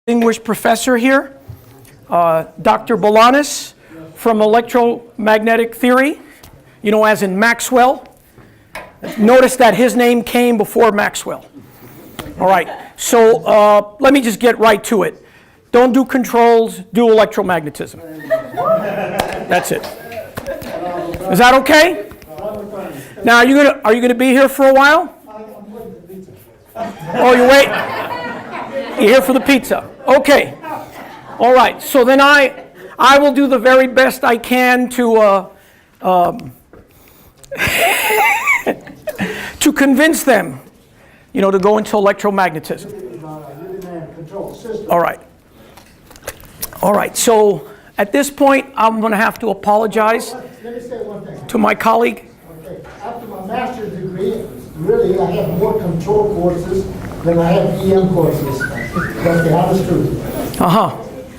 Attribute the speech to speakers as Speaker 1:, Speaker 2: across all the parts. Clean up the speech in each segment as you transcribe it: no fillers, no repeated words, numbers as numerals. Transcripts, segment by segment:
Speaker 1: Distinguished professor here, Dr. Bolanis from electromagnetic theory, you know, as in Maxwell. Notice that his name came before Maxwell. All right, so let me just get right to it. Don't do controls, do electromagnetism. That's it. Is that okay? Now, are you gonna be here for a while? Oh, you wait. You're here for the pizza. Okay. All right. So then I will do the very best I can to to convince them, you know, to go into electromagnetism. All right. All right. So at this point, I'm going to have to apologize to my colleague.
Speaker 2: Okay. After my master's degree, really, I have more control courses than I have EM courses. That's the honest truth.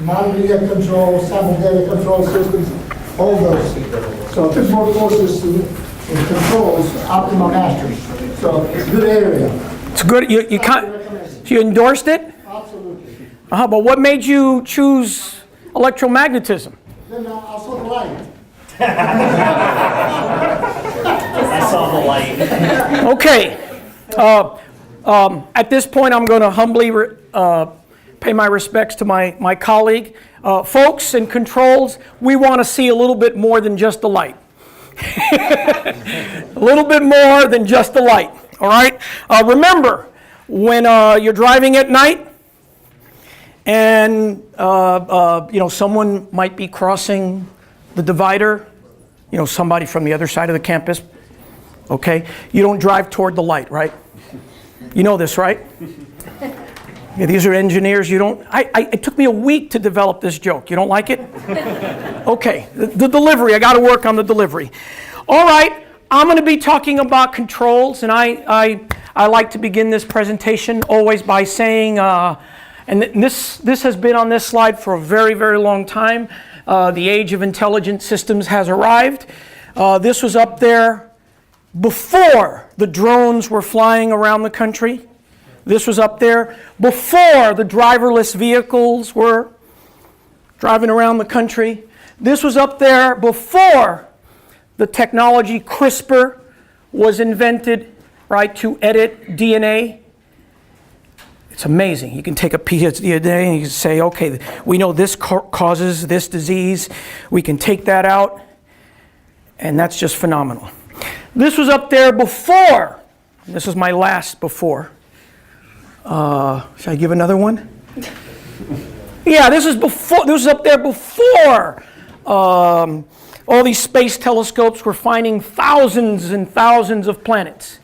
Speaker 2: Non-linear control, simultaneous control systems, all those. So I took more courses in controls after my master's. So it's a good area.
Speaker 1: It's good. You endorsed it?
Speaker 2: Absolutely.
Speaker 1: But what made you choose electromagnetism?
Speaker 2: Then I saw the light.
Speaker 3: I saw the light.
Speaker 1: Okay. At this point, I'm going to humbly pay my respects to my colleague. Folks in controls, we want to see a little bit more than just the light. A little bit more than just the light. All right? Remember, when you're driving at night and you know, someone might be crossing the divider, you know, somebody from the other side of the campus, okay? You don't drive toward the light, right? You know this, right? Yeah, these are engineers. You don't. It took me a week to develop this joke. You don't like it? Okay. The delivery. I got to work on the delivery. All right. I'm going to be talking about controls, and I like to begin this presentation always by saying, and this has been on this slide for a very, very long time. The age of intelligent systems has arrived. This was up there before the drones were flying around the country. This was up there before the driverless vehicles were driving around the country. This was up there before the technology CRISPR was invented, right, to edit DNA. It's amazing. You can take a piece of DNA and you can say, okay, we know this causes this disease. We can take that out, and that's just phenomenal. This was up there before. This is my last before. Should I give another one? Yeah, this is before. This was up there before all these space telescopes were finding thousands and thousands of planets.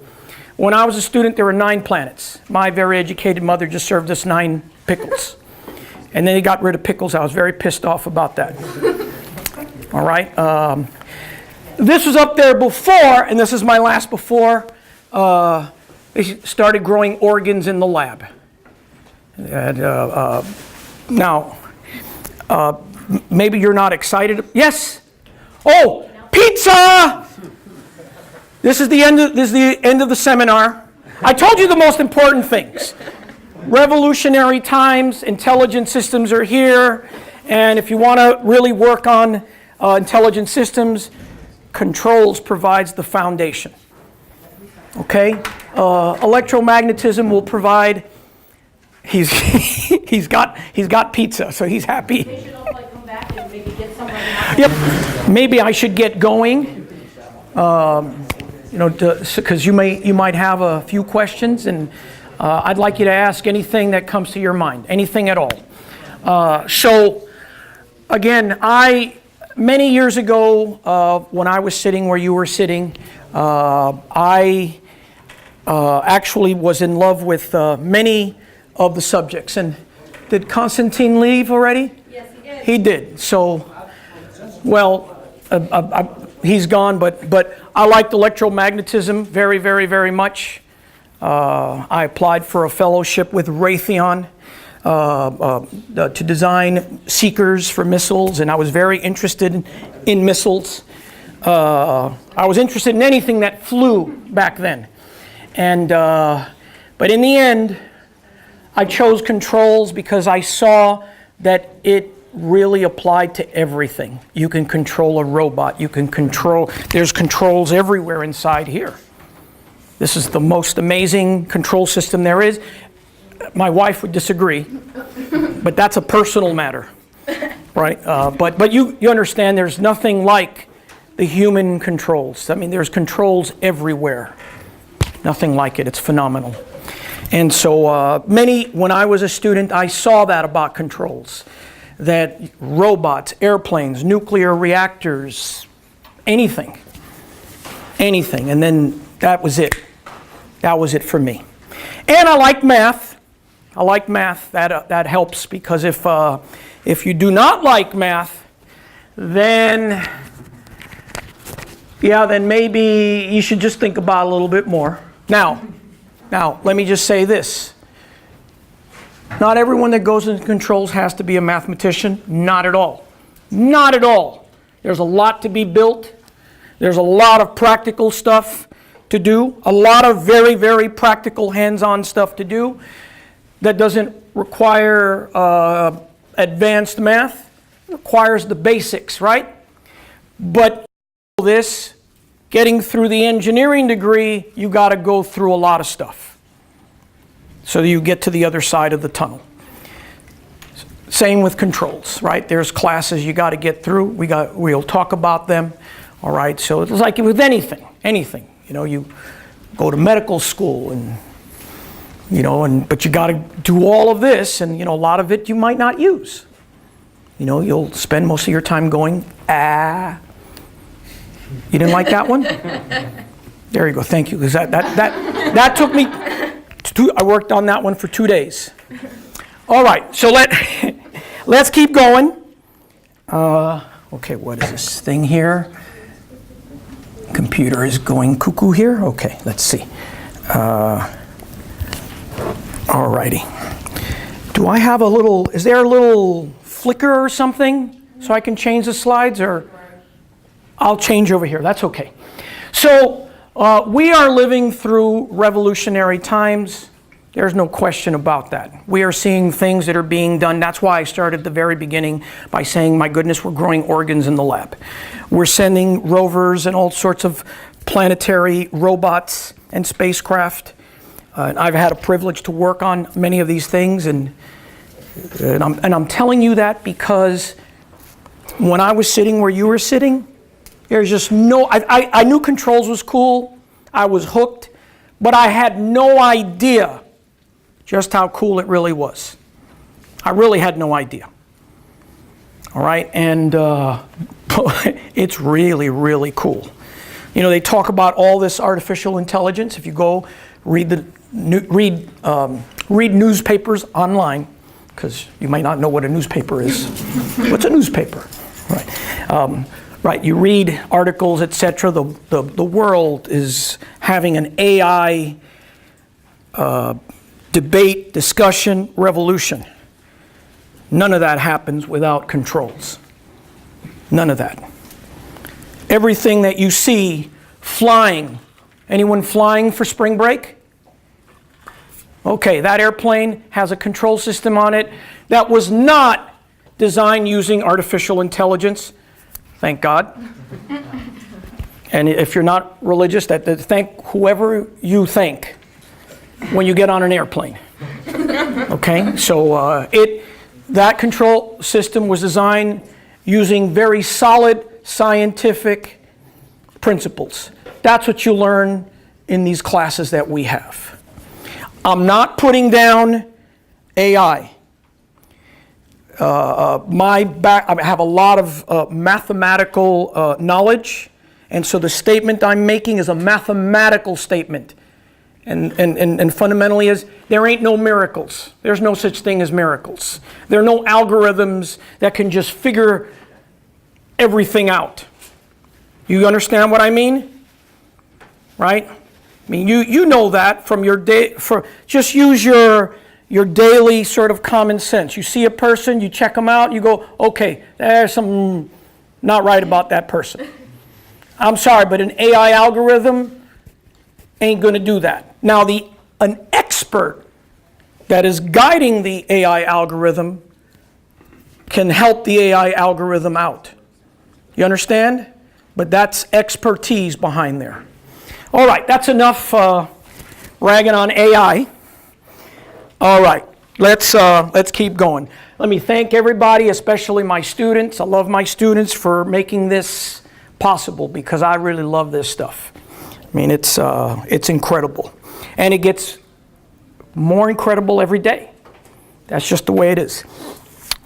Speaker 1: When I was a student, there were 9 planets. My very educated mother just served us 9 pickles. And then he got rid of pickles. I was very pissed off about that. All right. This was up there before, and this is my last before, they started growing organs in the lab. And, now, maybe you're not excited. Yes? Oh, pizza! This is the end of the seminar. I told you the most important things. Revolutionary times, intelligent systems are here, and if you want to really work on intelligent systems, controls provides the foundation. Okay? Electromagnetism will provide. He's got pizza, so he's happy.
Speaker 4: They should all come back and maybe get somewhere.
Speaker 1: Yep. Maybe I should get going. You know, because you might have a few questions, and I'd like you to ask anything that comes to your mind, anything at all. So, again, many years ago, when I was sitting where you were sitting, I actually was in love with many of the subjects. And did Constantine leave already?
Speaker 4: Yes, he did.
Speaker 1: He did. So, well, he's gone, but I liked electromagnetism very, very, very much. I applied for a fellowship with Raytheon to design seekers for missiles, and I was very interested in missiles. I was interested in anything that flew back then. And but in the end, I chose controls because I saw that it really applied to everything. You can control a robot. There's controls everywhere inside here. This is the most amazing control system there is. My wife would disagree, but that's a personal matter, right? But you understand there's nothing like the human controls. I mean, there's controls everywhere. Nothing like it. It's phenomenal. And so when I was a student, I saw that about controls. That robots, airplanes, nuclear reactors, anything. And then that was it. That was it for me. And I like math. That helps, because if you do not like math, then maybe you should just think about it a little bit more. Now, let me just say this. Not everyone that goes into controls has to be a mathematician. Not at all. Not at all. There's a lot to be built. There's a lot of practical stuff to do. A lot of very, very practical hands-on stuff to do that doesn't require advanced math. It requires the basics, right? But this, getting through the engineering degree, you got to go through a lot of stuff so that you get to the other side of the tunnel. Same with controls, right? There's classes you got to get through. We'll talk about them, all right? So it's like with anything. You go to medical school but you got to do all of this, and a lot of it you might not use. You'll spend most of your time going, ah. You didn't like that one? There you go. Thank you. Because that took me. I worked on that one for 2 days. All right. So let's keep going. Okay. What is this thing here? Computer is going cuckoo here. Okay. Let's see. All righty. Do I have is there a little flicker or something so I can change the slides, or I'll change over here. That's okay. So we are living through revolutionary times. There's no question about that. We are seeing things that are being done. That's why I started at the very beginning by saying, my goodness, we're growing organs in the lab. We're sending rovers and all sorts of planetary robots and spacecraft. And I've had a privilege to work on many of these things. And I'm telling you that because when I was sitting where you were sitting, there's just I knew controls was cool. I was hooked. But I had no idea just how cool it really was. I really had no idea. All right? And it's really, really cool. They talk about all this artificial intelligence. If you go read newspapers online, because you might not know what a newspaper is. What's a newspaper? Right. Right. You read articles, etc. The world is having an AI debate, discussion, revolution. None of that happens without controls. None of that. Everything that you see flying. Anyone flying for spring break? Okay, that airplane has a control system on it that was not designed using artificial intelligence. Thank God. And if you're not religious, thank whoever you thank when you get on an airplane. Okay, so that control system was designed using very solid scientific principles. That's what you learn in these classes that we have. I'm not putting down AI. I have a lot of mathematical knowledge, and so the statement I'm making is a mathematical statement. And fundamentally is, there ain't no miracles. There's no such thing as miracles. There are no algorithms that can just figure everything out. You understand what I mean? Right? I mean, you know that from your day. Just use your daily sort of common sense. You see a person, you check them out, you go, okay, there's something not right about that person. I'm sorry, but an AI algorithm ain't going to do that. Now, an expert that is guiding the AI algorithm can help the AI algorithm out. You understand? But that's expertise behind there. All right, that's enough ragging on AI. All right, let's keep going. Let me thank everybody, especially my students. I love my students for making this possible because I really love this stuff. I mean, it's incredible. And it gets more incredible every day. That's just the way it is.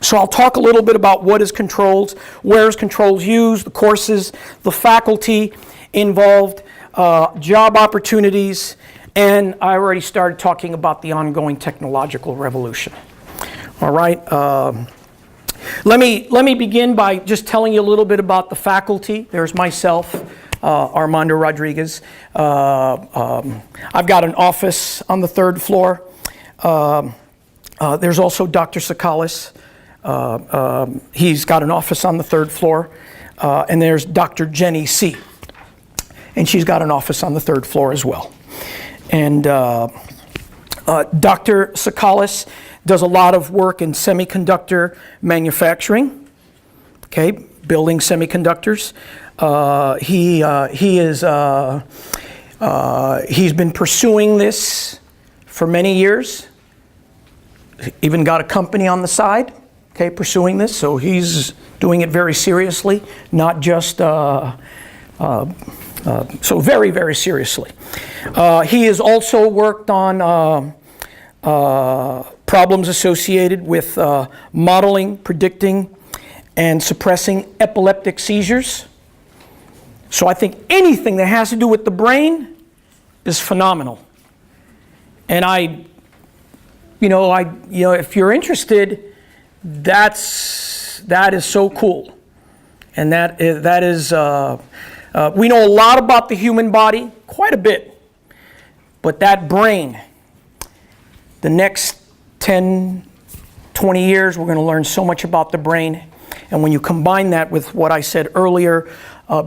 Speaker 1: So I'll talk a little bit about what is controls, where is controls used, the courses, the faculty involved, job opportunities, and I already started talking about the ongoing technological revolution. All right. Let me begin by just telling you a little bit about the faculty. There's myself, Armando Rodriguez. I've got an office on the 3rd floor. There's also Dr. Sakalis. He's got an office on the 3rd floor. And there's Dr. Jenny C. And she's got an office on the 3rd floor as well. And Dr. Sakalis does a lot of work in semiconductor manufacturing, okay, building semiconductors. He's been pursuing this for many years. Even got a company on the side, okay, pursuing this. So he's doing it very seriously, not just so very, very seriously. He has also worked on problems associated with modeling, predicting, and suppressing epileptic seizures. So I think anything that has to do with the brain is phenomenal. And if you're interested, that is so cool. And that is we know a lot about the human body, quite a bit. But that brain, the next 10, 20 years, we're going to learn so much about the brain. And when you combine that with what I said earlier,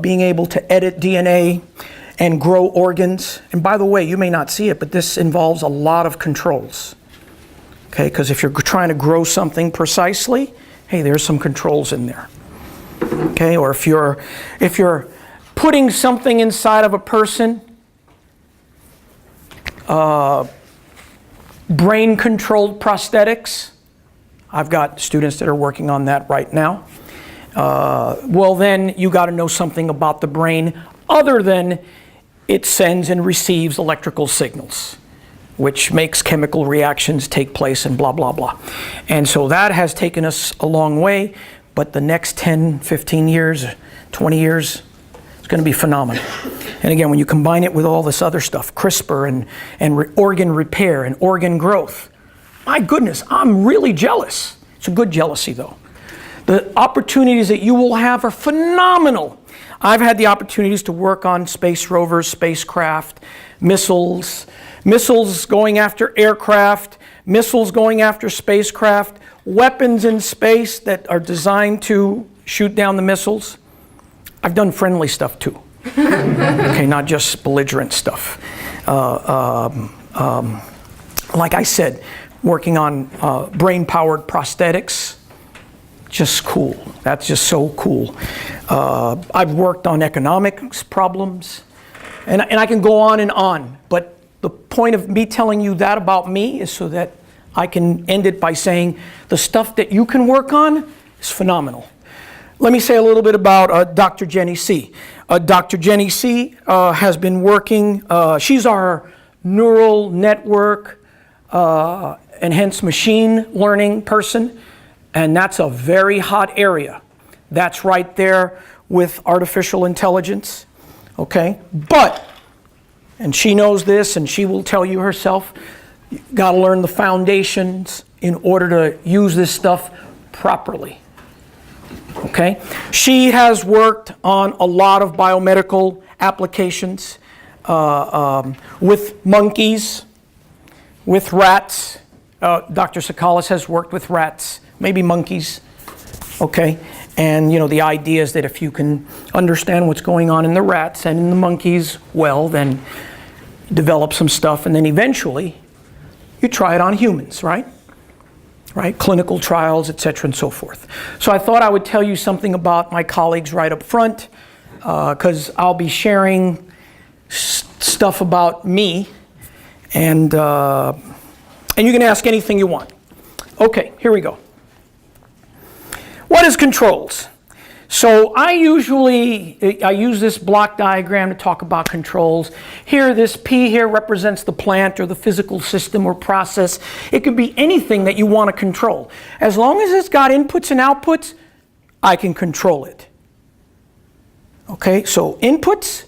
Speaker 1: being able to edit DNA and grow organs. And by the way, you may not see it, but this involves a lot of controls. Okay, because if you're trying to grow something precisely, hey, there's some controls in there. Okay, or if you're putting something inside of a person, brain-controlled prosthetics. I've got students that are working on that right now. Well, then you got to know something about the brain other than it sends and receives electrical signals, which makes chemical reactions take place and blah, blah, blah. And so that has taken us a long way, but the next 10, 15 years, 20 years, it's going to be phenomenal. And again, when you combine it with all this other stuff, CRISPR and organ repair and organ growth, my goodness, I'm really jealous. It's a good jealousy, though. The opportunities that you will have are phenomenal. I've had the opportunities to work on space rovers, spacecraft, missiles going after aircraft, missiles going after spacecraft, weapons in space that are designed to shoot down the missiles. I've done friendly stuff too. Okay, not just belligerent stuff. Like I said, working on brain-powered prosthetics, just cool. That's just so cool. I've worked on economics problems, and I can go on, but the point of me telling you that about me is so that I can end it by saying the stuff that you can work on is phenomenal. Let me say a little bit about Dr. Jenny C. Dr. Jenny C. Has been working, she's our neural network and hence machine learning person, and that's a very hot area. That's right there with artificial intelligence, okay? But, and she knows this and she will tell you herself, you gotta learn the foundations in order to use this stuff properly. Okay? She has worked on a lot of biomedical applications with monkeys, with rats. Dr. Sakalis has worked with rats, maybe monkeys. Okay? And the idea is that if you can understand what's going on in the rats and in the monkeys, well, then develop some stuff, and then eventually you try it on humans, right? Right? Clinical trials, etc., and so forth. So I thought I would tell you something about my colleagues right up front, because I'll be sharing stuff about me, and you can ask anything you want. Okay, here we go. What is controls? So I use this block diagram to talk about controls. Here, this P here represents the plant or the physical system or process. It could be anything that you want to control. As long as it's got inputs and outputs, I can control it. Okay, so inputs,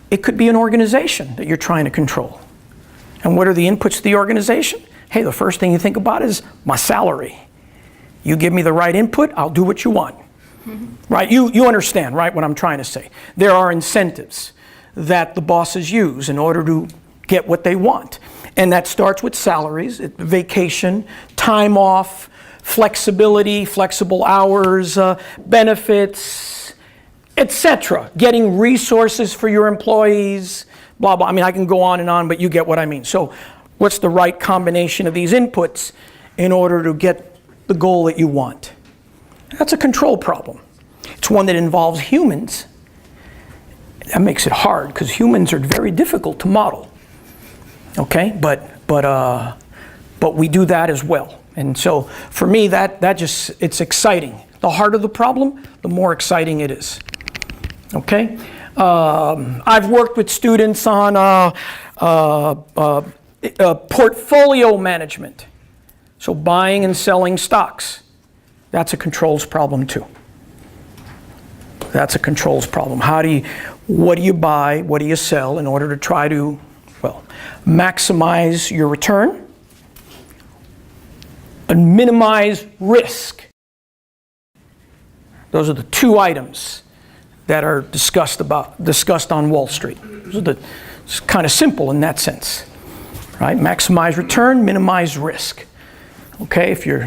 Speaker 1: it could be an organization that you're trying to control. And what are the inputs to the organization? Hey, the first thing you think about is my salary. You give me the right input, I'll do what you want. Right? You understand, right, what I'm trying to say. There are incentives that the bosses use in order to get what they want. And that starts with salaries, vacation, time off, flexibility, flexible hours, benefits, etc. Getting resources for your employees, blah, blah. I mean, I can go on, but you get what I mean. So what's the right combination of these inputs in order to get the goal that you want? That's a control problem. It's one that involves humans. That makes it hard because humans are very difficult to model. Okay, but we do that as well. And so for me, it's exciting. The harder the problem, the more exciting it is. Okay, I've worked with students on portfolio management, so buying and selling stocks. That's a controls problem too. That's a controls problem. What do you buy, what do you sell in order to try to, maximize your return and minimize risk? Those are the two items that are discussed on Wall Street. It's kind of simple in that sense, right? Maximize return, minimize risk. Okay, if you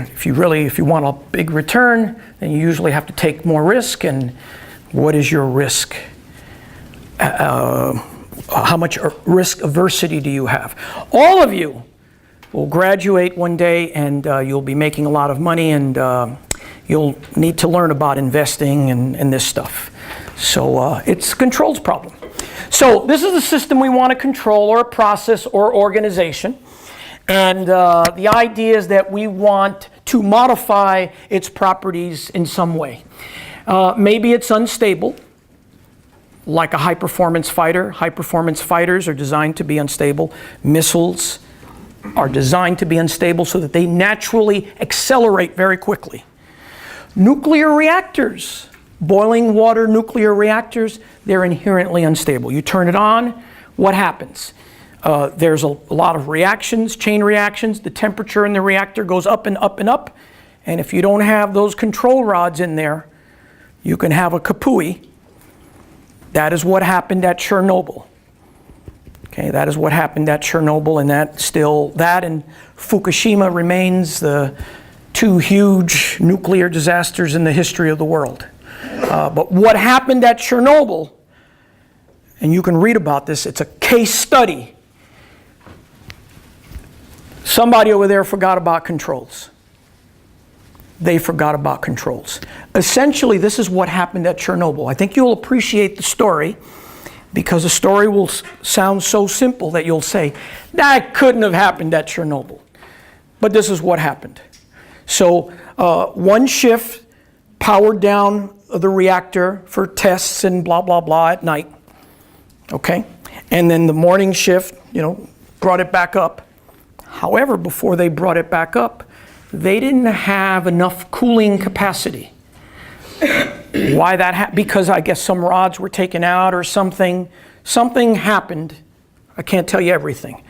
Speaker 1: want a big return, then you usually have to take more risk. And what is your risk? How much risk aversity do you have? All of you will graduate one day, and you'll be making a lot of money, and you'll need to learn about investing and this stuff. So it's a controls problem. So this is the system we want to control, or a process or organization. And the idea is that we want to modify its properties in some way. Maybe it's unstable, like a high-performance fighter. High-performance fighters are designed to be unstable. Missiles are designed to be unstable so that they naturally accelerate very quickly. Nuclear reactors, boiling water nuclear reactors, they're inherently unstable. You turn it on, what happens? There's a lot of reactions, chain reactions. The temperature in the reactor goes up and up and up. And if you don't have those control rods in there, you can have a kapooey. That is what happened at Chernobyl. Okay, that is what happened at Chernobyl, and that and Fukushima remains the two huge nuclear disasters in the history of the world. But what happened at Chernobyl, and you can read about this, it's a case study. Somebody over there forgot about controls. They forgot about controls. Essentially, this is what happened at Chernobyl. I think you'll appreciate the story because the story will sound so simple that you'll say, that couldn't have happened at Chernobyl. But this is what happened. So one shift powered down the reactor for tests and blah, blah, blah at night. Okay? And then the morning shift, brought it back up. However, before they brought it back up, they didn't have enough cooling capacity. Why that because I guess some rods were taken out or something. Something happened. I can't tell you everything.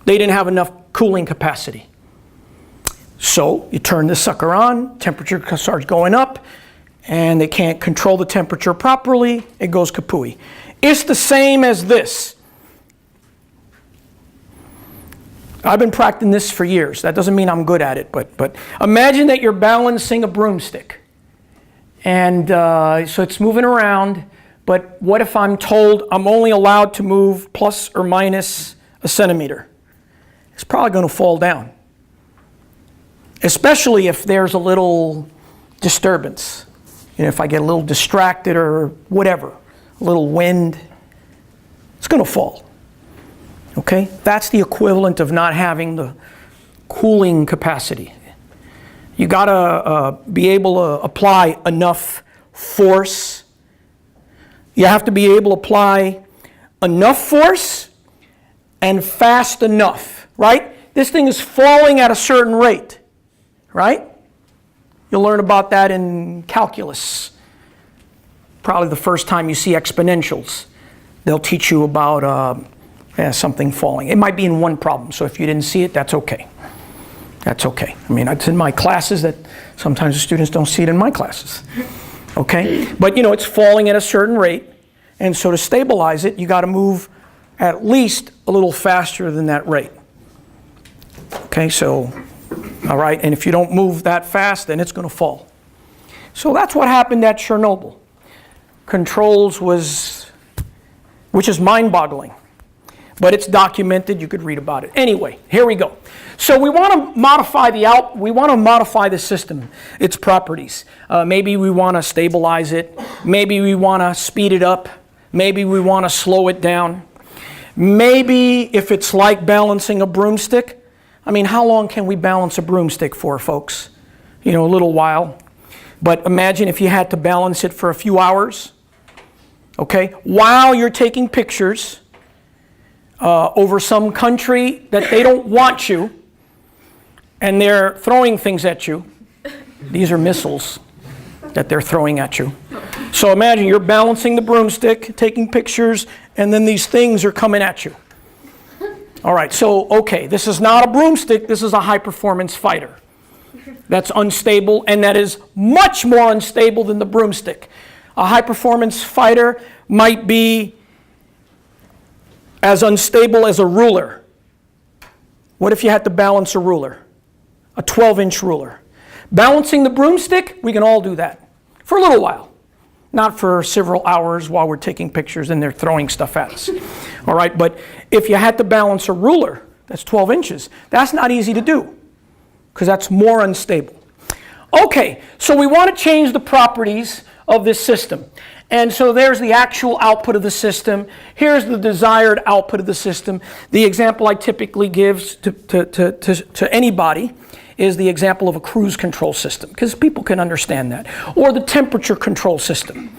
Speaker 1: They didn't have enough cooling capacity. So you turn this sucker on, temperature starts going up, and they can't control the temperature properly, it goes kapooey. It's the same as this. I've been practicing this for years. That doesn't mean I'm good at it, but imagine that you're balancing a broomstick. And so it's moving around, but what if I'm told I'm only allowed to move plus or minus a centimeter? it's probably going to fall down. Especially if there's a little disturbance. You know, if I get a little distracted or whatever, a little wind, it's going to fall. Okay? That's the equivalent of not having the cooling capacity. You got to be able to apply enough force. You have to be able to apply enough force and fast enough, right? This thing is falling at a certain rate, right? You'll learn about that in calculus. Probably the first time you see exponentials. They'll teach you about something falling. It might be in one problem, so if you didn't see it, that's okay. That's okay. I mean, it's in my classes that sometimes the students don't see it in my classes. Okay? But, you know, it's falling at a certain rate, and so to stabilize it, you got to move at least a little faster than that rate. Okay, so, all right, and if you don't move that fast, then it's going to fall. So that's what happened at Chernobyl. Controls which is mind-boggling. But it's documented, you could read about it. Anyway, here we go. So we want to modify the system, its properties. Maybe we want to stabilize it. Maybe we want to speed it up. Maybe we want to slow it down. Maybe if it's like balancing a broomstick. I mean, how long can we balance a broomstick for, folks? You know, a little while. But imagine if you had to balance it for a few hours. Okay? While you're taking pictures over some country that they don't want you, and they're throwing things at you. These are missiles that they're throwing at you. So imagine you're balancing the broomstick, taking pictures, and then these things are coming at you. All right, so, okay, this is not a broomstick, this is a high-performance fighter. That's unstable, and that is much more unstable than the broomstick. A high-performance fighter might be as unstable as a ruler. What if you had to balance a ruler? A 12-inch ruler. Balancing the broomstick, we can all do that. For a little while. Not for several hours while we're taking pictures and they're throwing stuff at us. All right, but if you had to balance a ruler, that's 12 inches. That's not easy to do because that's more unstable. Okay, so we want to change the properties of this system. And so there's the actual output of the system. Here's the desired output of the system. The example I typically give to anybody is the example of a cruise control system, because people can understand that. Or the temperature control system.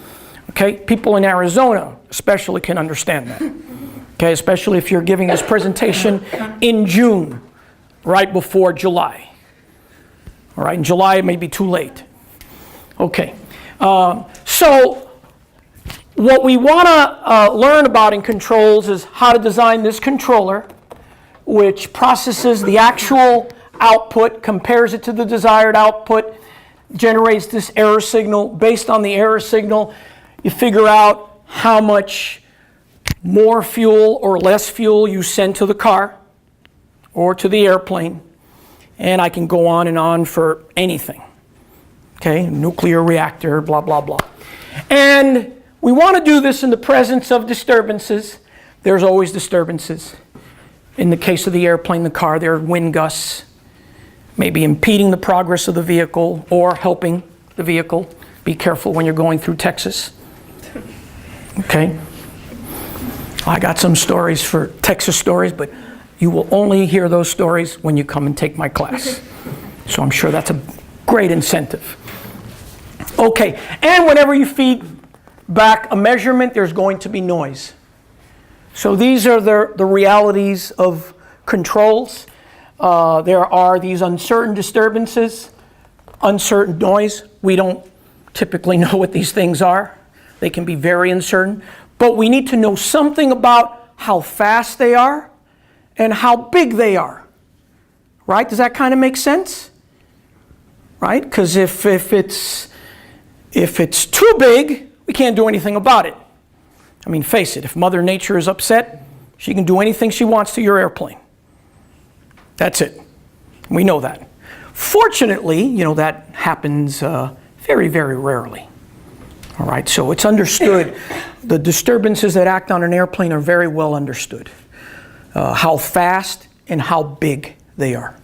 Speaker 1: Okay, people in Arizona especially can understand that. Okay, especially if you're giving this presentation in June, right before July. All right, in July it may be too late. Okay, so what we want to learn about in controls is how to design this controller, which processes the actual output, compares it to the desired output, generates this error signal. Based on the error signal, you figure out how much more fuel or less fuel you send to the car or to the airplane. And I can go on and on for anything. Okay, nuclear reactor, blah, blah, blah. And we want to do this in the presence of disturbances. There's always disturbances. In the case of the airplane, the car, there are wind gusts, maybe impeding the progress of the vehicle or helping the vehicle. Be careful when you're going through Texas. Okay? I got some stories for Texas stories, but you will only hear those stories when you come and take my class. So I'm sure that's a great incentive. Okay, and whenever you feed back a measurement, there's going to be noise. So these are the realities of controls. There are these uncertain disturbances, uncertain noise. We don't typically know what these things are. They can be very uncertain. But we need to know something about how fast they are and how big they are. Right? Does that kind of make sense? Right? Because if it's too big, we can't do anything about it. I mean, face it, if Mother Nature is upset, she can do anything she wants to your airplane. That's it. We know that. Fortunately, you know, that happens very, very rarely. All right, so it's understood. The disturbances that act on an airplane are very well understood. How fast and how big they are.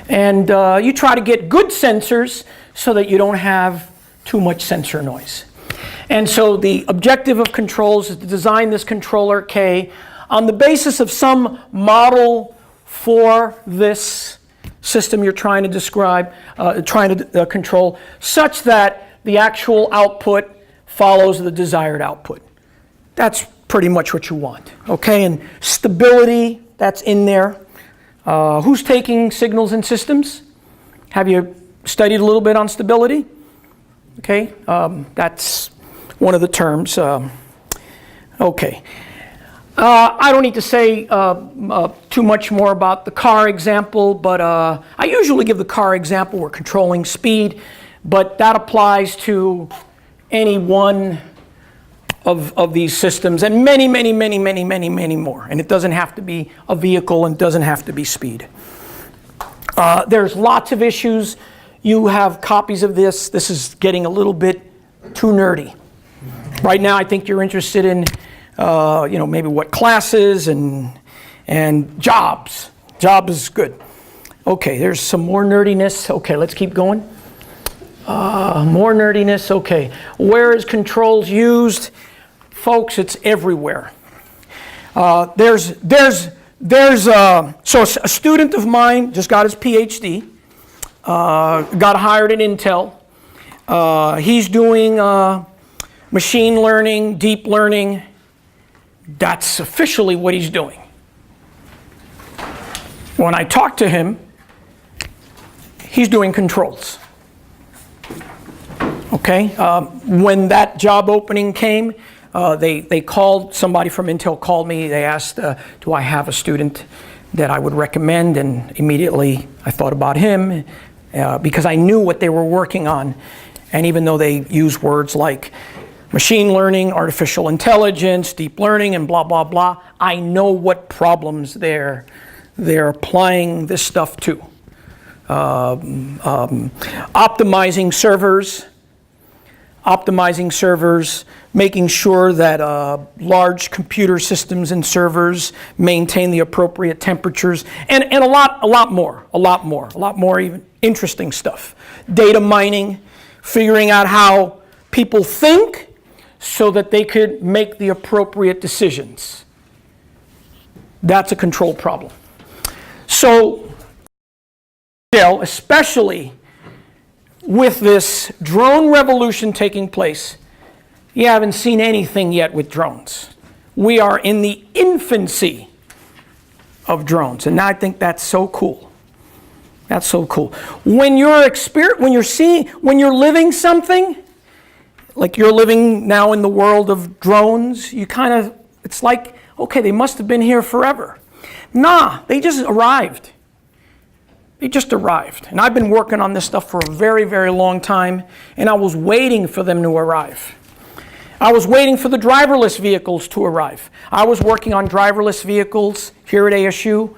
Speaker 1: And you try to get good sensors so that you don't have too much sensor noise. And so the objective of controls is to design this controller K on the basis of some model for this system you're trying to describe, control, such that the actual output follows the desired output. That's pretty much what you want, okay? And stability, that's in there. Who's taking signals and systems? Have you studied a little bit on stability? Okay, that's one of the terms. Okay. I don't need to say too much more about the car example, but I usually give the car example. We're controlling speed, but that applies to any one of these systems and many, many, many, many, many, many more. And it doesn't have to be a vehicle and doesn't have to be speed. There's lots of issues. You have copies of this. This is getting a little bit too nerdy. Right now, I think you're interested in maybe what classes and jobs. Job is good. Okay, there's some more nerdiness. Okay, let's keep going. More nerdiness. Okay, where is controls used? Folks, it's everywhere. So a student of mine just got his PhD, got hired at Intel. He's doing machine learning, deep learning. That's officially what he's doing. When I talk to him, he's doing controls. Okay? When that job opening came, they called, somebody from Intel called me. They asked, do I have a student that I would recommend? And immediately I thought about him because I knew what they were working on. And even though they use words like machine learning, artificial intelligence, deep learning, and blah, blah, blah, I know what problems they're applying this stuff to. Optimizing servers, making sure that large computer systems and servers maintain the appropriate temperatures, and a lot more even interesting stuff. Data mining, figuring out how people think so that they could make the appropriate decisions. That's a control problem. So, especially with this drone revolution taking place, you haven't seen anything yet with drones. We are in the infancy of drones, and I think that's so cool. That's so cool. When you're living something, like you're living now in the world of drones, it's like, okay, they must have been here forever. Nah, they just arrived. And I've been working on this stuff for a very, very long time, and I was waiting for them to arrive. I was waiting for the driverless vehicles to arrive. I was working on driverless vehicles here at ASU.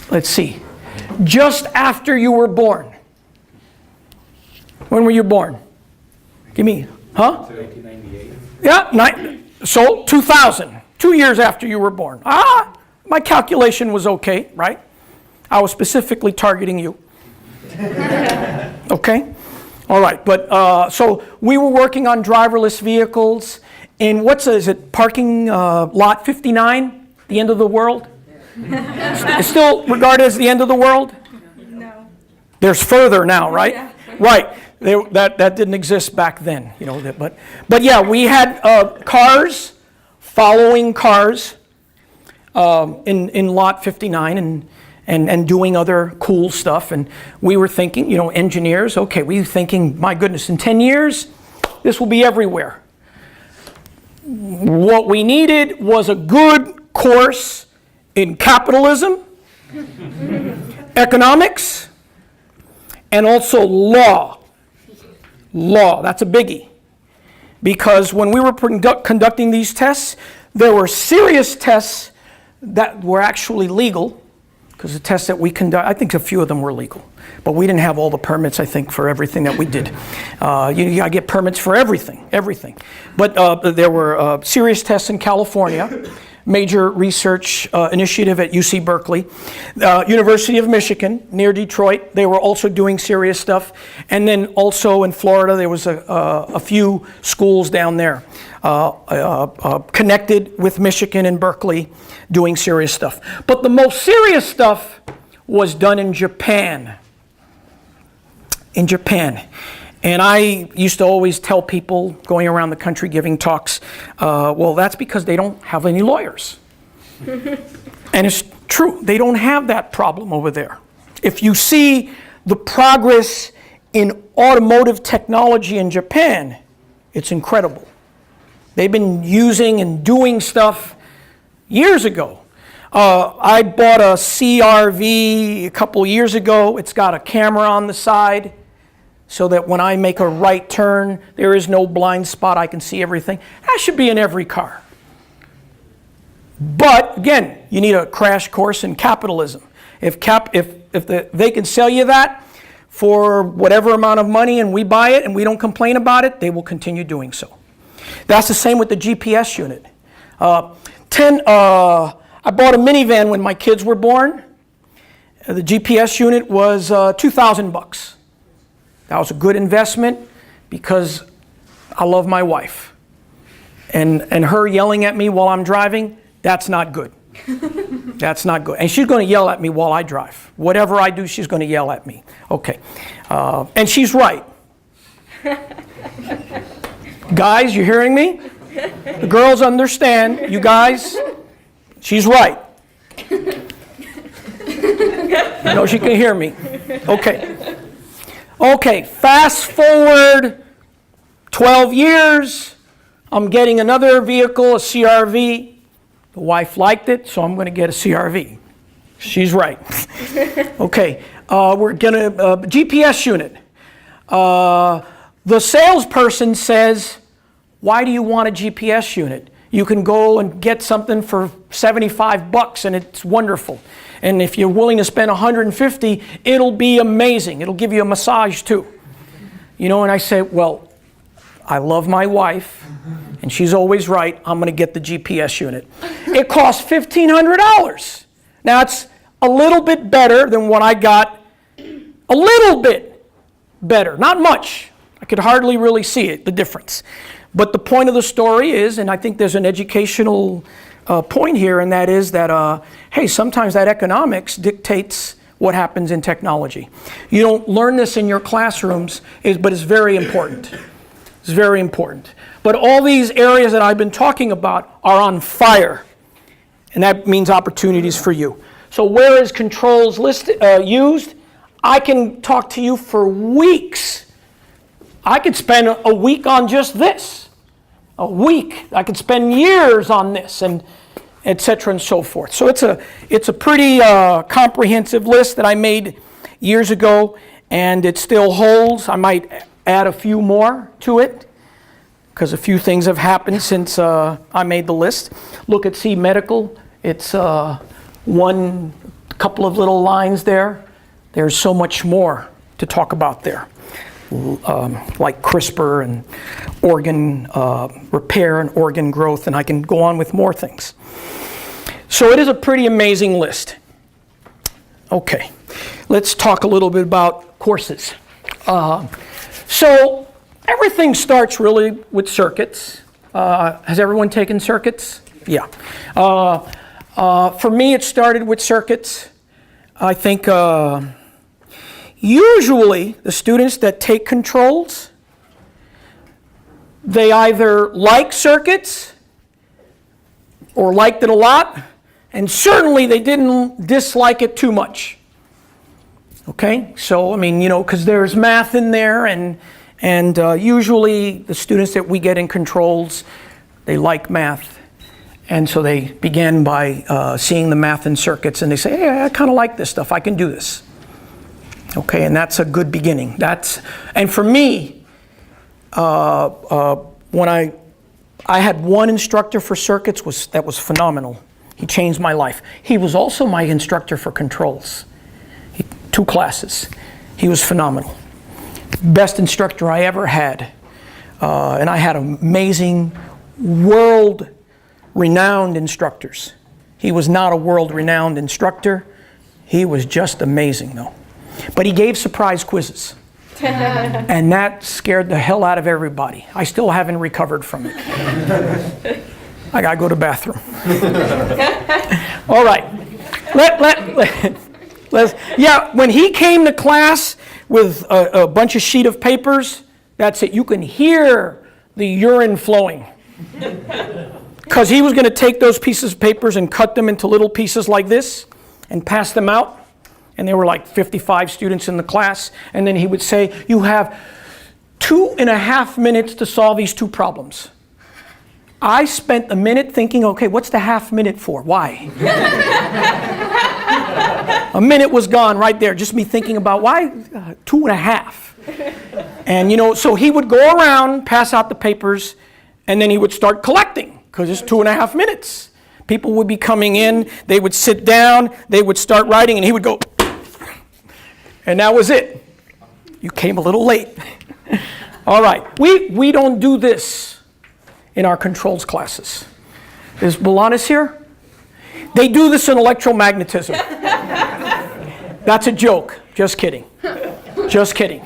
Speaker 1: Let's see. Just after you were born. When were you born? Give me, huh?
Speaker 5: 1998.
Speaker 1: Yeah, so 2000, 2 years after you were born. My calculation was okay, right? I was specifically targeting you. Okay? All right, but so we were working on driverless vehicles in is it parking lot 59, the end of the world? It's still regarded as the end of the world?
Speaker 4: No.
Speaker 1: There's further now, right?
Speaker 4: Yeah.
Speaker 1: Right. That didn't exist back then, but yeah, we had cars following cars in lot 59 and doing other cool stuff, and we were thinking, engineers, okay, we were thinking, my goodness, in 10 years, this will be everywhere. What we needed was a good course in capitalism, economics, and also law. Law, that's a biggie. Because when we were conducting these tests, there were serious tests that were actually legal, because the tests that we conduct, I think a few of them were legal. But we didn't have all the permits, I think, for everything that we did. You got to get permits for everything. But there were serious tests in California major research initiative at UC Berkeley. University of Michigan, near Detroit, they were also doing serious stuff. And then also in Florida, there was a few schools down there connected with Michigan and Berkeley doing serious stuff. But the most serious stuff was done in Japan. In Japan. And I used to always tell people going around the country giving talks, well, that's because they don't have any lawyers. And it's true, they don't have that problem over there. If you see the progress in automotive technology in Japan, it's incredible. They've been using and doing stuff years ago. I bought a CRV a couple years ago. It's got a camera on the side, so that when I make a right turn, there is no blind spot, I can see everything. That should be in every car. But again, you need a crash course in capitalism. If they can sell you that for whatever amount of money and we buy it and we don't complain about it, they will continue doing so. That's the same with the GPS unit. I bought a minivan when my kids were born. The GPS unit was $2,000. That was a good investment because I love my wife. And her yelling at me while I'm driving, that's not good. That's not good. And she's going to yell at me while I drive. Whatever I do, she's going to yell at me. Okay. And she's right. Guys, you hearing me? The girls understand. You guys, she's right. No, she can hear me. Okay. Okay, fast forward 12 years, I'm getting another vehicle, a CRV. The wife liked it, so I'm going to get a CRV. She's right. Okay, we're going to, GPS unit. The salesperson says, why do you want a GPS unit? You can go and get something for $75 and it's wonderful. And if you're willing to spend $150, it'll be amazing. It'll give you a massage too. You know, and I say, well, I love my wife, and she's always right. I'm going to get the GPS unit. It costs $1,500. Now, it's a little bit better than what I got. A little bit better. Not much. I could hardly really see it, the difference. But the point of the story is, and I think there's an educational point here, and that is that, hey, sometimes that economics dictates what happens in technology. You don't learn this in your classrooms, but it's very important. It's very important. But all these areas that I've been talking about are on fire, and that means opportunities for you. So where is controls used? I can talk to you for weeks. I could spend a week on just this. A week. I could spend years on this, and et cetera and so forth. So it's a pretty comprehensive list that I made years ago, and it still holds. I might add a few more to it because a few things have happened since I made the list. Look at C Medical. It's one couple of little lines there. There's so much more to talk about there. Like CRISPR and organ repair and organ growth, and I can go on with more things. So it is a pretty amazing list. Okay, let's talk a little bit about courses. So everything starts really with circuits. Has everyone taken circuits? Yeah. For me, it started with circuits. I think usually the students that take controls, they either like circuits or liked it a lot, and certainly they didn't dislike it too much. Okay, so I mean, you know, because there's math in there, and usually the students that we get in controls, they like math. And so they begin by seeing the math in circuits, and they say, hey, I kind of like this stuff, I can do this. Okay, and that's a good beginning. And for me, when I had one instructor for circuits that was phenomenal. He changed my life. He was also my instructor for controls. 2 classes. He was phenomenal. Best instructor I ever had. And I had amazing world renowned instructors. He was not a world-renowned instructor. He was just amazing, though. But he gave surprise quizzes. And that scared the hell out of everybody. I still haven't recovered from it. I gotta go to the bathroom. All right. Yeah, when he came to class with a bunch of sheet of papers, that's it. You can hear the urine flowing. Because he was going to take those pieces of papers and cut them into little pieces like this and pass them out. And there were like 55 students in the class. And then he would say, you have 2.5 minutes to solve these 2 problems. I spent a minute thinking, okay, what's the half minute for? Why? A minute was gone right there, just me thinking about why 2.5. And so he would go around, pass out the papers, and then he would start collecting, because it's 2.5 minutes. People would be coming in, they would sit down, they would start writing, and he would go, and that was it. You came a little late. All right, we don't do this in our controls classes. Is Bolanis here? They do this in electromagnetism. That's a joke. Just kidding. Just kidding.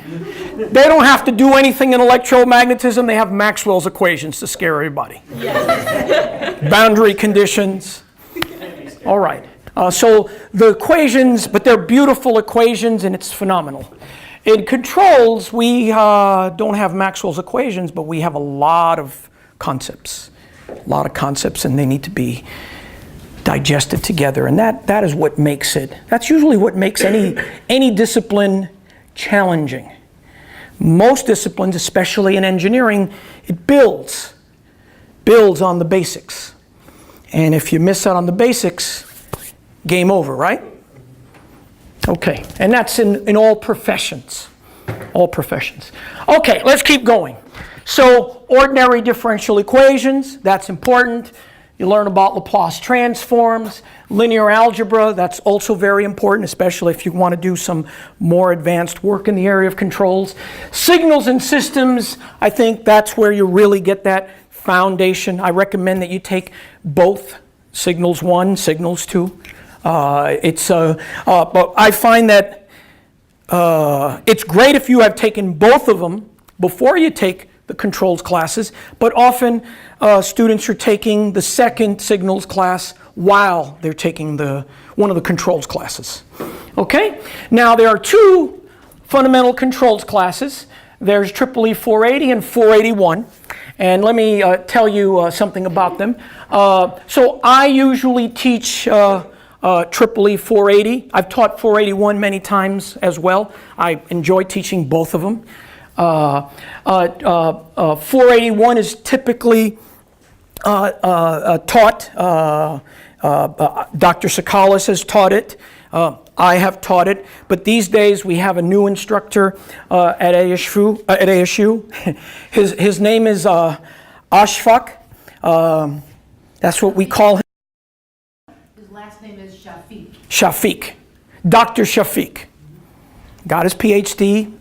Speaker 1: They don't have to do anything in electromagnetism. They have Maxwell's equations to scare everybody. Yes. Boundary conditions. All right. So the equations, but they're beautiful equations, and it's phenomenal. In controls, we don't have Maxwell's equations, but we have a lot of concepts. A lot of concepts, and they need to be digested together. And that is what makes it. That's usually what makes any discipline challenging. Most disciplines, especially in engineering, it builds on the basics. And if you miss out on the basics, game over, right? Okay, and that's in all professions. All professions. Okay, let's keep going. So, ordinary differential equations, that's important. You learn about Laplace transforms, linear algebra, that's also very important, especially if you want to do some more advanced work in the area of controls. Signals and systems, I think that's where you really get that foundation. I recommend that you take both signals 1, signals 2. But I find that it's great if you have taken both of them before you take the controls classes, but often students are taking the second signals class while they're taking one of the controls classes. Okay? Now there are 2 fundamental controls classes. There's EEE 480 and 481. And let me tell you something about them. So I usually teach EEE 480. I've taught 481 many times as well. I enjoy teaching both of them. 481 is typically taught. Dr. Sakalis has taught it. I have taught it. But these days we have a new instructor at ASU. His name is Ashfaq. That's what we call him.
Speaker 4: His last name is Shafiq.
Speaker 1: Shafiq. Dr. Shafiq. Got his PhD.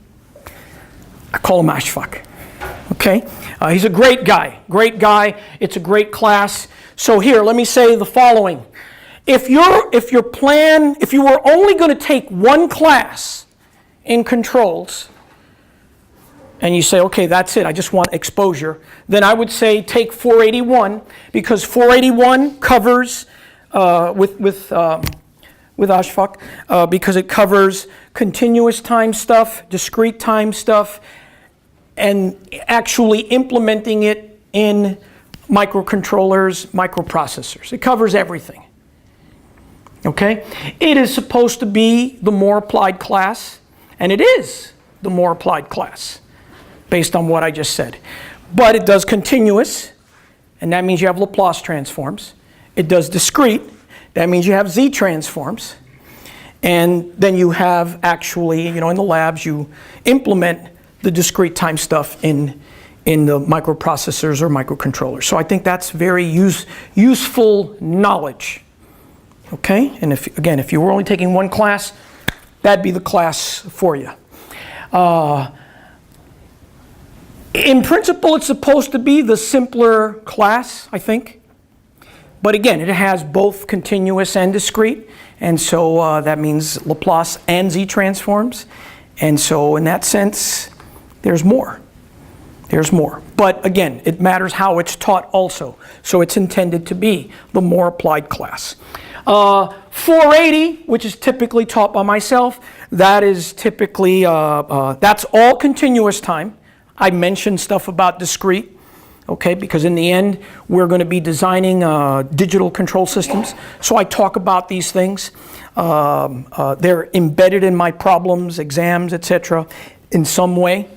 Speaker 1: I call him Ashfaq. Okay? He's a great guy. Great guy. It's a great class. So here, let me say the following. If you were only going to take one class in controls, and you say, okay, that's it, I just want exposure, then I would say take 481, because 481 covers, with Ashfaq, because it covers continuous time stuff, discrete time stuff, and actually implementing it in microcontrollers, microprocessors. It covers everything. Okay? It is supposed to be the more applied class, and it is the more applied class, based on what I just said. But it does continuous, and that means you have Laplace transforms. It does discrete, that means you have Z transforms. And then you have actually, in the labs, you implement the discrete time stuff in the microprocessors or microcontrollers. So I think that's very useful knowledge. Okay? And if you were only taking one class, that'd be the class for you. In principle, it's supposed to be the simpler class, I think. But again, it has both continuous and discrete, and so that means Laplace and Z transforms. And so in that sense, there's more. There's more. But again, it matters how it's taught also. So it's intended to be the more applied class. 480, which is typically taught by myself, that is typically, that's all continuous time. I mentioned stuff about discrete, okay, because in the end, we're going to be designing digital control systems. So I talk about these things. They're embedded in my problems, exams, etc., in some way.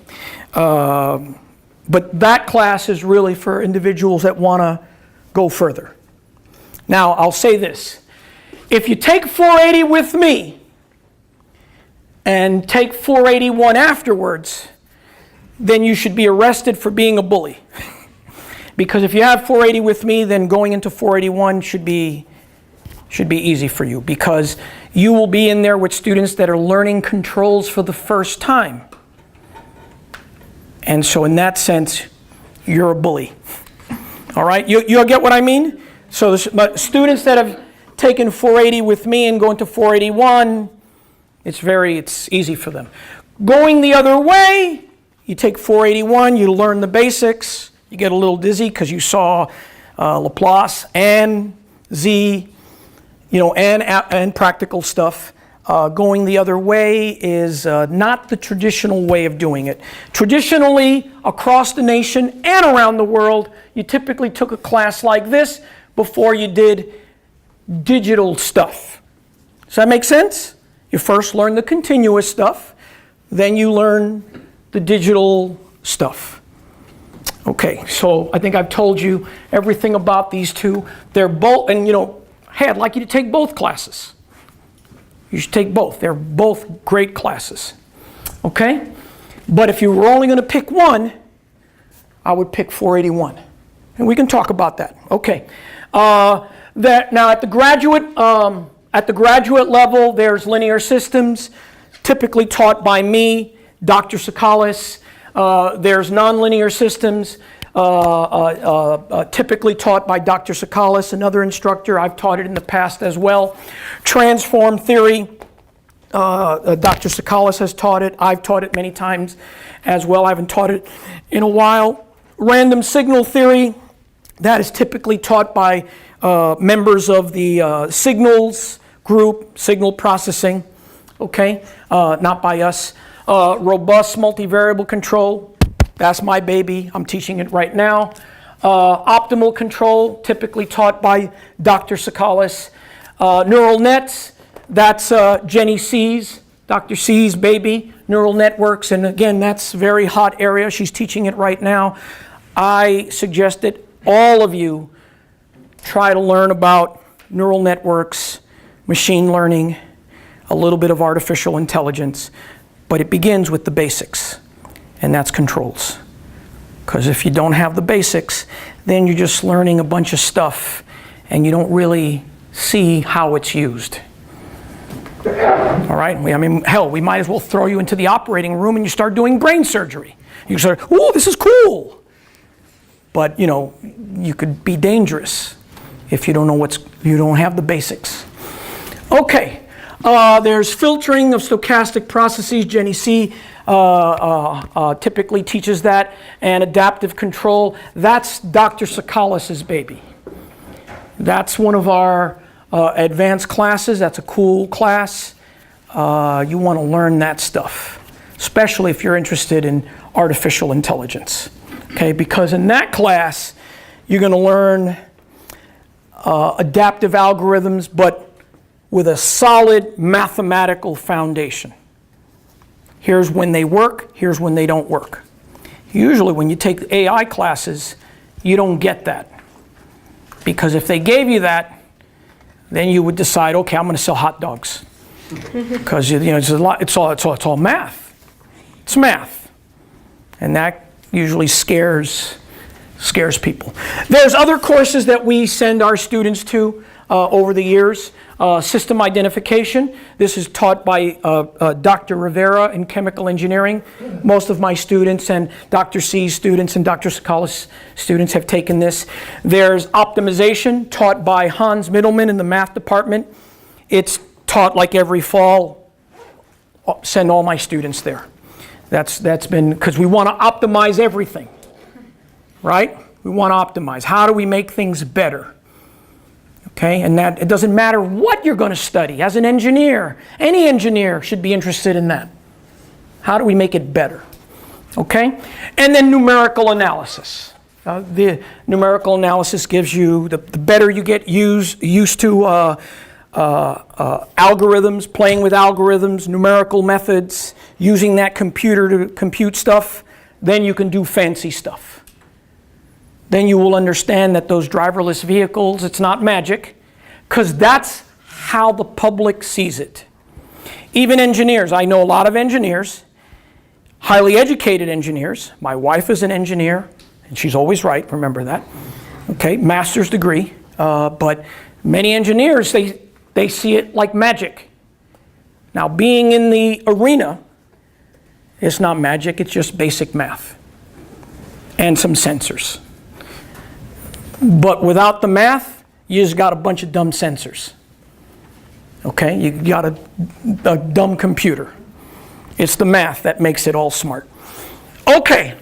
Speaker 1: But that class is really for individuals that want to go further. Now, I'll say this. If you take 480 with me and take 481 afterwards, then you should be arrested for being a bully. Because if you have 480 with me, then going into 481 should be easy for you, because you will be in there with students that are learning controls for the first time. And so in that sense, you're a bully. All right? You get what I mean? So the students that have taken 480 with me and going to 481, it's easy for them. Going the other way, you take 481, you learn the basics, you get a little dizzy because you saw Laplace and Z, and practical stuff. Going the other way is not the traditional way of doing it. Traditionally, across the nation and around the world, you typically took a class like this before you did digital stuff. Does that make sense? You first learn the continuous stuff, then you learn the digital stuff. Okay, so I think I've told you everything about these two. They're both, and hey, I'd like you to take both classes. You should take both. They're both great classes. Okay? But if you were only going to pick one, I would pick 481. And we can talk about that. Okay. Now at the graduate level, there's linear systems, typically taught by me, Dr. Sakalis. There's nonlinear systems, typically taught by Dr. Sakalis, another instructor. I've taught it in the past as well. Transform theory, Dr. Sakalis has taught it. I've taught it many times as well. I haven't taught it in a while. Random signal theory, that is typically taught by members of the signals group, signal processing, okay, not by us. Robust multivariable control, that's my baby. I'm teaching it right now. Optimal control, typically taught by Dr. Sakalis. Neural nets, that's Jenny C's, Dr. C's baby. Neural networks, and again, that's a very hot area. She's teaching it right now. I suggest that all of you try to learn about neural networks, machine learning, a little bit of artificial intelligence, but it begins with the basics, and that's controls. Because if you don't have the basics, then you're just learning a bunch of stuff, and you don't really see how it's used. All right? We might as well throw you into the operating room and you start doing brain surgery. You start, oh, this is cool. But, you could be dangerous if you don't know you don't have the basics. Okay. There's filtering of stochastic processes. Jenny C. Typically teaches that. And adaptive control, that's Dr. Sakalis' baby. That's one of our advanced classes. That's a cool class. You want to learn that stuff, especially if you're interested in artificial intelligence. Okay, because in that class, you're going to learn adaptive algorithms, but with a solid mathematical foundation. Here's when they work, here's when they don't work. Usually when you take AI classes, you don't get that. Because if they gave you that, then you would decide, okay, I'm going to sell hot dogs. Because it's all math. It's math. And that usually scares people. There's other courses that we send our students to. over the years. System identification. This is taught by Dr. Rivera in chemical engineering. Most of my students and Dr. C's students and Dr. Sakala's students have taken this. There's optimization, taught by Hans Middleman in the math department. It's taught like every fall. Send all my students there. That's been, because we want to optimize everything, right? We want to optimize. How do we make things better? Okay, and that it doesn't matter what you're going to study. As an engineer, any engineer should be interested in that. How do we make it better? Okay, and then numerical analysis. The numerical analysis gives you, the better you get used to algorithms, playing with algorithms, numerical methods, using that computer to compute stuff, then you can do fancy stuff. Then you will understand that those driverless vehicles, it's not magic, because that's how the public sees it. Even engineers, I know a lot of engineers, highly educated engineers. My wife is an engineer, and she's always right, remember that. Okay, master's degree, but many engineers, they see it like magic. Now, being in the arena, it's not magic, it's just basic math and some sensors. But without the math, you just got a bunch of dumb sensors. Okay, you got a dumb computer. It's the math that makes it all smart. Okay,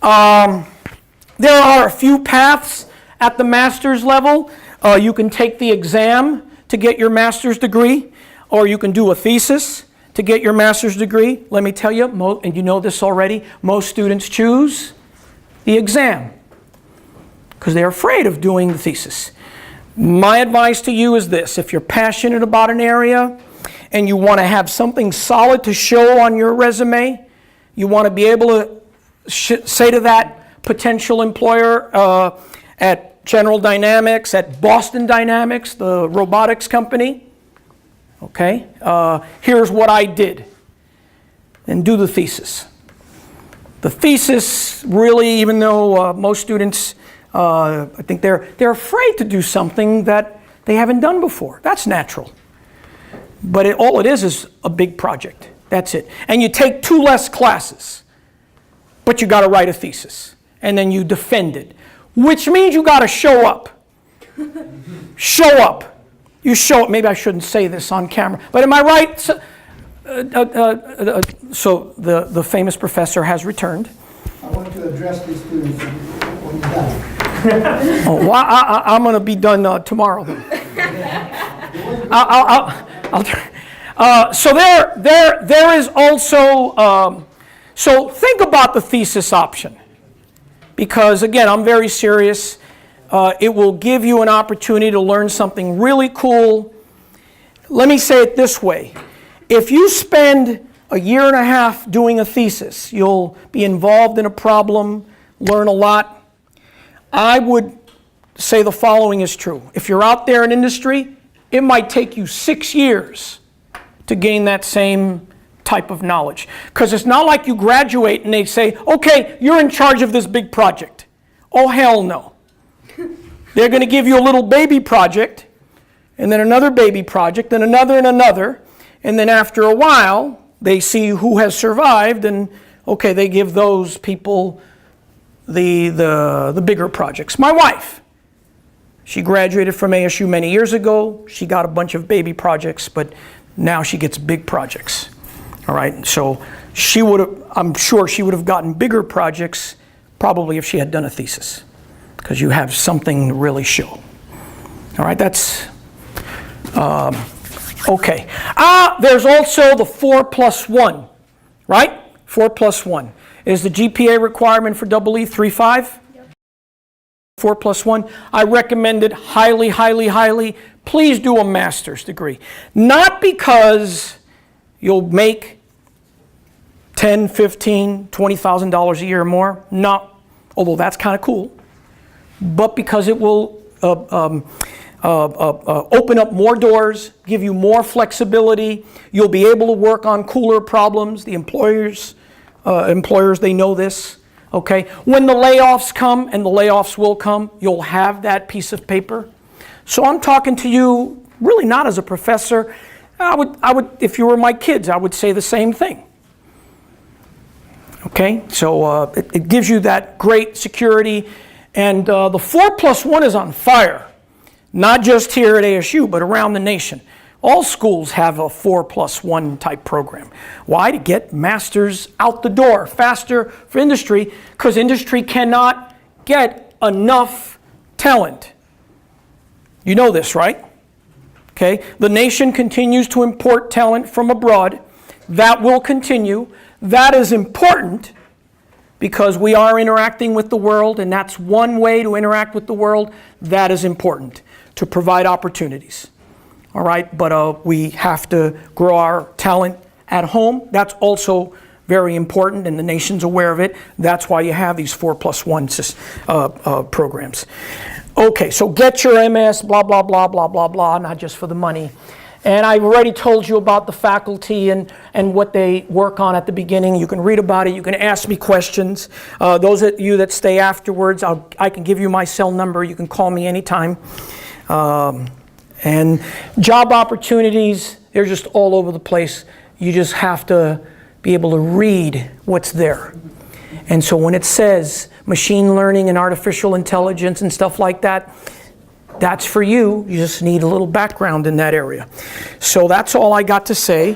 Speaker 1: there are a few paths at the master's level. You can take the exam to get your master's degree, or you can do a thesis to get your master's degree. Let me tell you, and you know this already, most students choose the exam because they're afraid of doing the thesis. My advice to you is this: if you're passionate about an area and you want to have something solid to show on your resume, you want to be able to say to that potential employer at General Dynamics, at Boston Dynamics, the robotics company, okay, here's what I did, and do the thesis. The thesis really, even though most students, I think they're afraid to do something that they haven't done before. That's natural. But all it is a big project. That's it. And you take 2 less classes, but you got to write a thesis. And then you defend it, which means you got to show up. Show up. You show up. Maybe I shouldn't say this on camera, but am I right? So the famous professor has returned.
Speaker 2: I want to address these students when you're done.
Speaker 1: Oh, well, I'm going to be done tomorrow. Then. So there is also. So think about the thesis option, because again, I'm very serious. It will give you an opportunity to learn something really cool. Let me say it this way: if you spend a year and a half doing a thesis, you'll be involved in a problem, learn a lot. I would say the following is true. If you're out there in industry, it might take you 6 years to gain that same type of knowledge. Because it's not like you graduate and they say, okay, you're in charge of this big project. Oh, hell no. They're going to give you a little baby project, and then another baby project, and another, and then after a while, they see who has survived, and okay, they give those people the bigger projects. My wife, she graduated from ASU many years ago. She got a bunch of baby projects, but now she gets big projects. All right, so I'm sure she would have gotten bigger projects probably if she had done a thesis, because you have something to really show. All right, that's okay. There's also the 4+1, right? 4+1. Is the GPA requirement for EE 3.5? Yep. 4+1. I recommend it highly, highly, highly. Please do a master's degree. Not because you'll make $10,000, $15,000, $20,000 a year more. No, although that's kind of cool. But because it will open up more doors, give you more flexibility. You'll be able to work on cooler problems. The employers, they know this, okay? When the layoffs come, and the layoffs will come, you'll have that piece of paper. So I'm talking to you really not as a professor. I would, if you were my kids, I would say the same thing. Okay, so it gives you that great security, and the 4+1 is on fire, not just here at ASU, but around the nation. All schools have a 4+1 type program. Why? To get masters out the door faster for industry, because industry cannot get enough talent. You know this, right? Okay, the nation continues to import talent from abroad. That will continue. That is important because we are interacting with the world, and that's one way to interact with the world. That is important to provide opportunities. All right, but we have to grow our talent at home. That's also very important, and the nation's aware of it. That's why you have these 4+1 programs. Okay, so get your MS, blah, blah, blah, blah, blah, blah, not just for the money. And I've already told you about the faculty and what they work on at the beginning. You can read about it. You can ask me questions. Those of you that stay afterwards, I can give you my cell number. You can call me anytime. And job opportunities, they're just all over the place. You just have to be able to read what's there. And so when it says machine learning and artificial intelligence and stuff like that, that's for you. You just need a little background in that area. So that's all I got to say.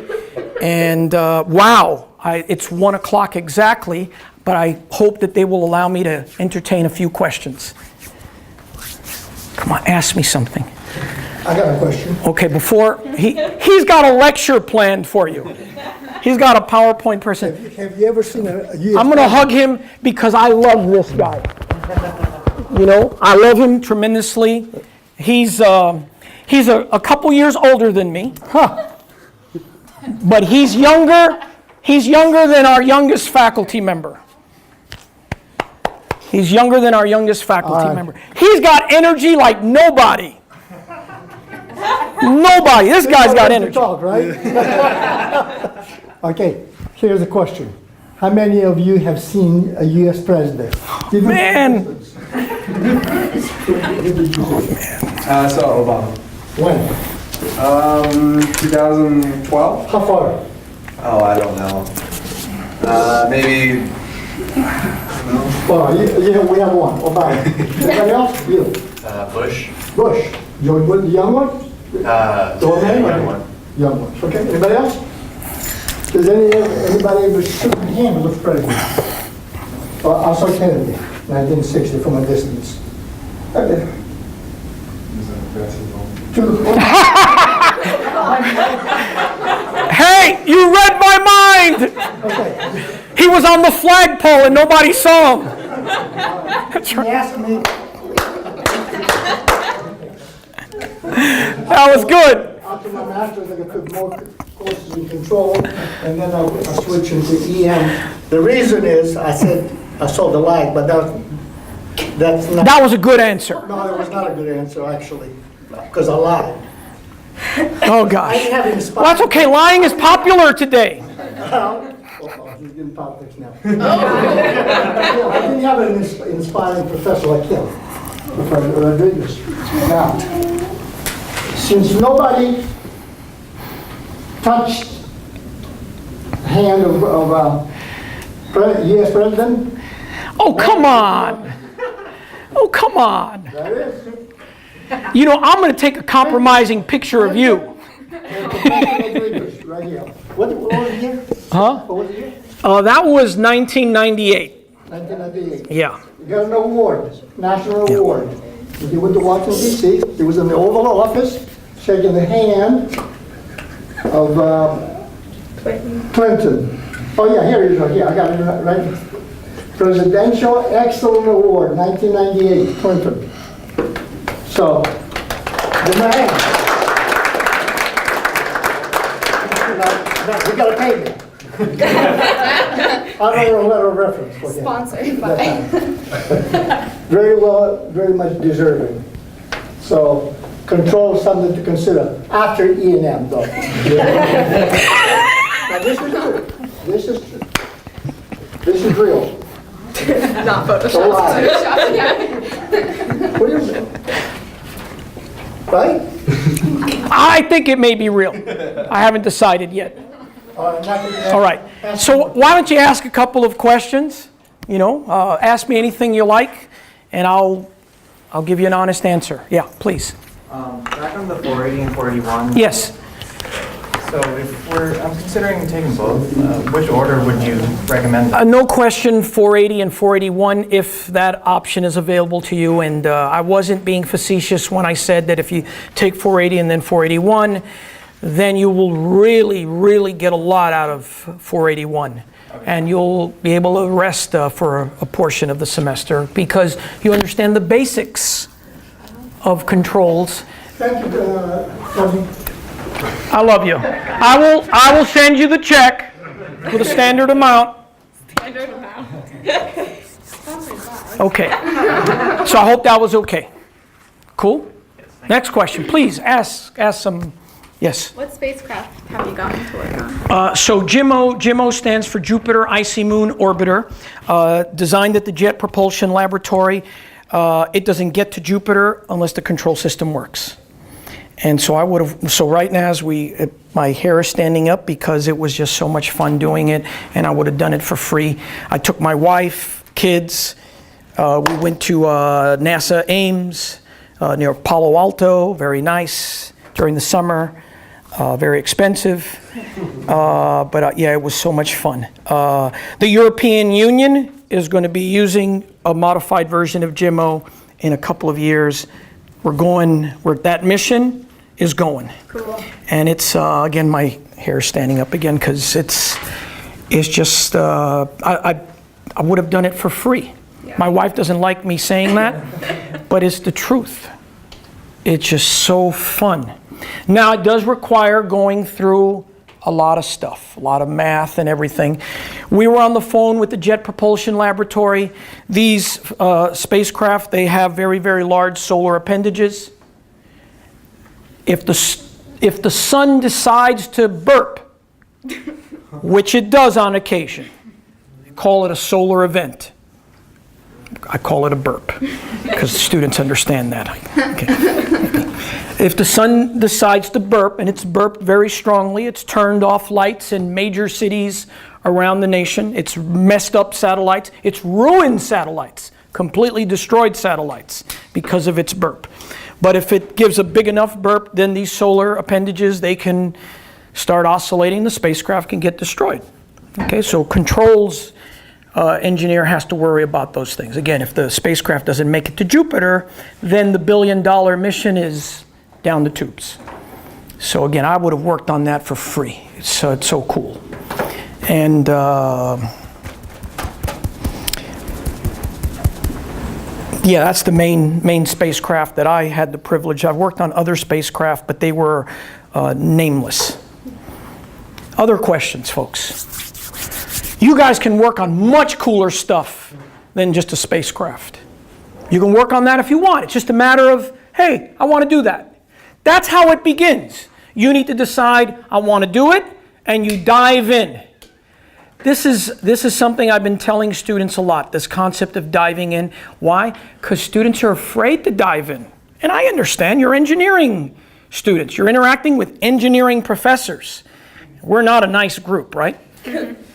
Speaker 1: And wow, it's 1 o'clock exactly, but I hope that they will allow me to entertain a few questions. Come on, ask me something.
Speaker 2: I got a question.
Speaker 1: Okay, before, he's got a lecture planned for you. He's got a PowerPoint person.
Speaker 2: Have you ever seen a US
Speaker 1: I'm going to hug him because I love this guy. You know, I love him tremendously. He's a couple years older than me. But he's younger than our youngest faculty member. He's younger than our youngest faculty member. He's got energy like nobody. Nobody. This guy's got energy.
Speaker 2: Talk, right? Okay, here's a question. How many of you have seen a U.S. president?
Speaker 1: Man.
Speaker 5: I saw Obama.
Speaker 2: When?
Speaker 5: 2012?
Speaker 2: How far?
Speaker 5: Oh, I don't know. Maybe.
Speaker 2: Well, we have one. Obama. Anybody else? You.
Speaker 3: Bush.
Speaker 2: Bush. The young one? The old man?
Speaker 3: young one.
Speaker 2: Young one. Okay, anybody else? Does anybody ever shook hands with the president? I saw Kennedy, 1960, from a distance. Okay.
Speaker 1: Hey, you read my mind!
Speaker 2: Okay.
Speaker 1: He was on the flagpole and nobody saw him.
Speaker 2: He asked me.
Speaker 1: That was good.
Speaker 2: After my master's, I took more courses in control, and then I switched into EM. The reason is, I said, I saw the lag, but that's not.
Speaker 1: That was a good answer.
Speaker 2: No, that was not a good answer, actually, because I lied.
Speaker 1: Oh
Speaker 2: I
Speaker 1: gosh.
Speaker 2: didn't have any
Speaker 1: Well, that's okay. Lying is popular today.
Speaker 2: He's getting politics now. I didn't have an inspiring professor like him, Professor Rodriguez. Now, since nobody touched the hand of U.S. President,
Speaker 1: Oh, come on. Oh, come on.
Speaker 2: that is.
Speaker 1: You know, I'm going to take a compromising picture of you.
Speaker 2: Professor Rodriguez, right here. What was the year?
Speaker 1: Huh?
Speaker 2: What was the year?
Speaker 1: That was 1998.
Speaker 2: 1998.
Speaker 1: Yeah.
Speaker 2: He got an award, national award. He went to Washington, D.C. He was in the Oval Office, shaking the hand of Clinton. Oh, yeah, here it is right here. I got it right. Presidential Excellence Award, 1998, Clinton. So, the man. Now, you gotta pay me. I wrote a letter of reference for him.
Speaker 6: Sponsored by.
Speaker 2: Very well, very much deserving. So, control is something to consider after E&M, though. Now, this is true. This is true. This is real.
Speaker 6: Not
Speaker 2: Don't
Speaker 6: Photoshop.
Speaker 2: lie.
Speaker 6: Photoshop, yeah.
Speaker 2: What is it? right?
Speaker 1: I think it may be real. I haven't decided yet. All right. So why don't you ask a couple of questions? You know, ask me anything you like, and I'll give you an honest answer. Yeah, please.
Speaker 6: Back on the 480 and 481.
Speaker 1: Yes.
Speaker 6: So if I'm considering taking both, which order would you recommend?
Speaker 1: No question, 480 and 481, if that option is available to you. And I wasn't being facetious when I said that if you take 480 and then 481, then you will really, really get a lot out of 481. Okay. And you'll be able to rest for a portion of the semester because you understand the basics of controls.
Speaker 2: Thank you, Tony.
Speaker 1: I love you. I will send you the check with a standard amount. Standard amount. Okay. So I hope that was okay. Cool? Next question. Please ask some. Yes.
Speaker 7: What spacecraft have you gotten to work on?
Speaker 1: So GMO stands for Jupiter Icy Moon Orbiter, designed at the Jet Propulsion Laboratory. It doesn't get to Jupiter unless the control system works. And so right now as my hair is standing up because it was just so much fun doing it, and I would have done it for free. I took my wife, kids, we went to NASA Ames near Palo Alto, very nice during the summer, very expensive, but yeah, it was so much fun. The European Union is going to be using a modified version of GMO in a couple of years. That mission is going.
Speaker 7: Cool.
Speaker 1: And it's, again, my hair is standing up again because it's just, I would have done it for free. Yeah. My wife doesn't like me saying that, but it's the truth. It's just so fun. Now, it does require going through a lot of stuff, a lot of math and everything. We were on the phone with the Jet Propulsion Laboratory. These spacecraft, they have very, very large solar appendages. If the sun decides to burp, which it does on occasion, call it a solar event. I call it a burp because students understand that. Okay. If the sun decides to burp, and it's burped very strongly, it's turned off lights in major cities around the nation, it's messed up satellites, it's ruined satellites, completely destroyed satellites because of its burp. But if it gives a big enough burp, then these solar appendages, they can start oscillating, the spacecraft can get destroyed. Okay, so controls engineer has to worry about those things. Again, if the spacecraft doesn't make it to Jupiter, then the billion-dollar mission is down the tubes. So again, I would have worked on that for free. It's so cool. And yeah, that's the main spacecraft that I had the privilege. I've worked on other spacecraft, but they were nameless. Other questions, folks? You guys can work on much cooler stuff than just a spacecraft. You can work on that if you want. It's just a matter of, hey, I want to do that. That's how it begins. You need to decide, I want to do it, and you dive in. This is something I've been telling students a lot, this concept of diving in. Why? Because students are afraid to dive in. And I understand, you're engineering students. You're interacting with engineering professors. We're not a nice group, right?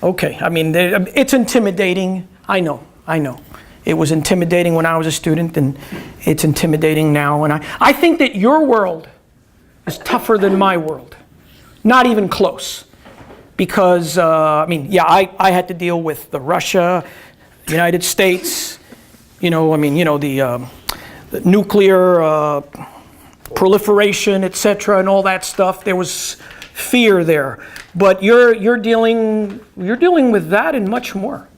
Speaker 1: Okay, I mean, it's intimidating. I know. It was intimidating when I was a student, and it's intimidating now. And I think that your world is tougher than my world. Not even close. Because, I had to deal with the Russia, United States, the nuclear proliferation, etc., and all that stuff. There was fear there. But you're dealing with that and much more.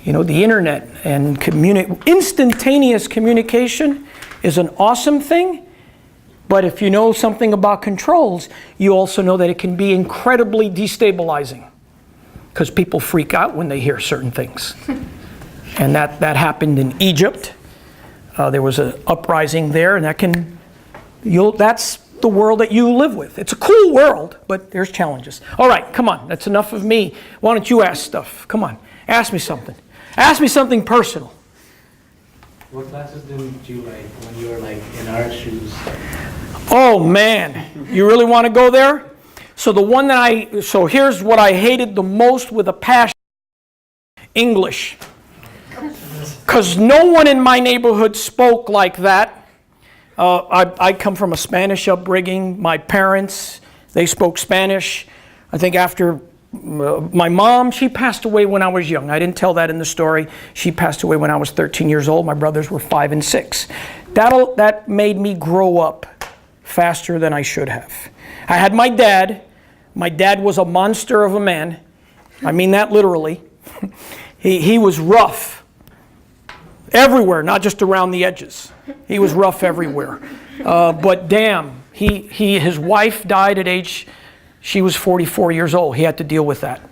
Speaker 1: The internet and instantaneous communication is an awesome thing. But if you know something about controls, you also know that it can be incredibly destabilizing because people freak out when they hear certain things. And that happened in Egypt. There was an uprising there, and that's the world that you live with. It's a cool world, but there's challenges. All right, come on. That's enough of me. Why don't you ask stuff? Come on. Ask me something. Ask me something personal.
Speaker 8: What classes didn't you like when you were like in our shoes?
Speaker 1: Oh man, you really want to go there? So so here's what I hated the most with a passion: English. Because no one in my neighborhood spoke like that. I come from a Spanish upbringing. My parents, they spoke Spanish. I think after my mom, she passed away when I was young. I didn't tell that in the story. She passed away when I was 13 years old. My brothers were 5 and 6. That made me grow up faster than I should have. I had my dad. My dad was a monster of a man. I mean that literally. He was rough. Everywhere, not just around the edges. He was rough everywhere. But damn, his wife died at she was 44 years old. He had to deal with that.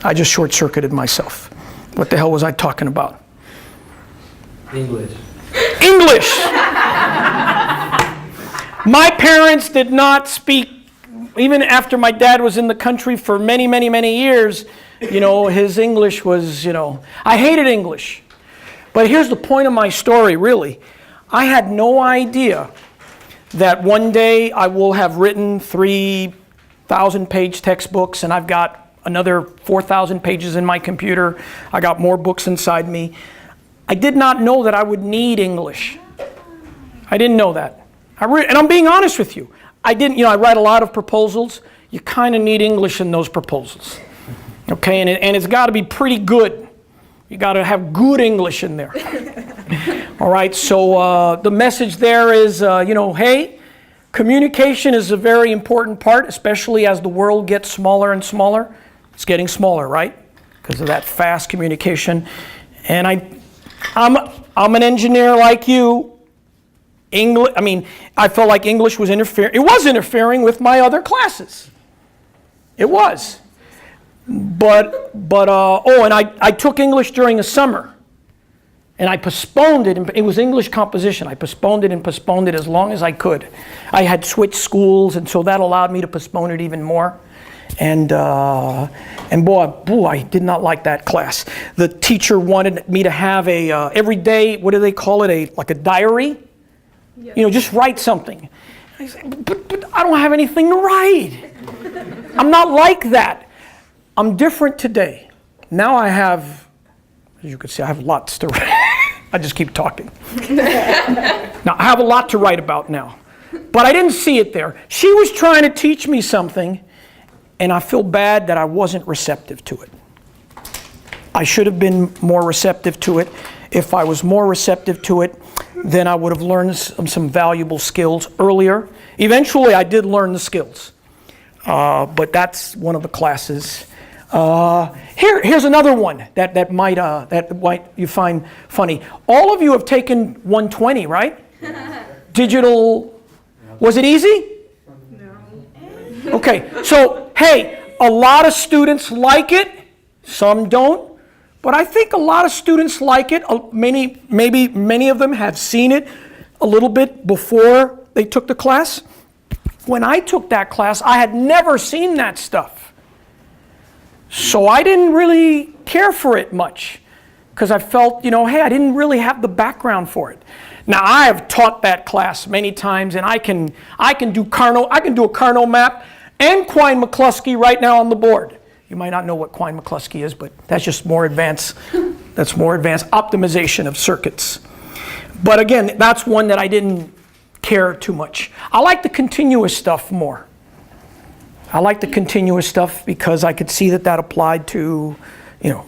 Speaker 1: I just short-circuited myself. What the hell was I talking about?
Speaker 8: English.
Speaker 1: English! My parents did not speak, even after my dad was in the country for many, many, many years, his English was, I hated English. But here's the point of my story, really. I had no idea that one day I will have written 3,000-page textbooks, and I've got another 4,000 pages in my computer. I got more books inside me. I did not know that I would need English. I didn't know that. And I'm being honest with you. I didn't, I write a lot of proposals. You kind of need English in those proposals. Okay, and it's got to be pretty good. You got to have good English in there. All right, so the message there is, hey, communication is a very important part, especially as the world gets smaller and smaller. It's getting smaller, right? Because of that fast communication. And I'm an engineer like you. I felt like English was interfering. It was interfering with my other classes. It was. But I took English during the summer, and I postponed it. It was English composition. I postponed it as long as I could. I had switched schools, and so that allowed me to postpone it even more. And boy, I did not like that class. The teacher wanted me to have every day. What do they call it? Like a diary. Yes. Just write something. I said, but I don't have anything to write. I'm not like that. I'm different today. Now I have, as you can see, I have lots to write. I just keep talking. Now, I have a lot to write about now. But I didn't see it there. She was trying to teach me something, and I feel bad that I wasn't receptive to it. I should have been more receptive to it. If I was more receptive to it, then I would have learned some valuable skills earlier. Eventually, I did learn the skills. But that's one of the classes. Here's another one that might you find funny. All of you have taken 120, right? Digital. Was it easy? No. Okay, so hey, a lot of students like it. Some don't. But I think a lot of students like it. Maybe many of them have seen it a little bit before they took the class. When I took that class, I had never seen that stuff. So I didn't really care for it much because I felt, hey, I didn't really have the background for it. Now I have taught that class many times, and I can do a Carnot map and Quine-McCluskey right now on the board. You might not know what Quine-McCluskey is, but that's just more advanced. That's more advanced optimization of circuits. But again, that's one that I didn't care too much. I like the continuous stuff more. I like the continuous stuff because I could see that applied to,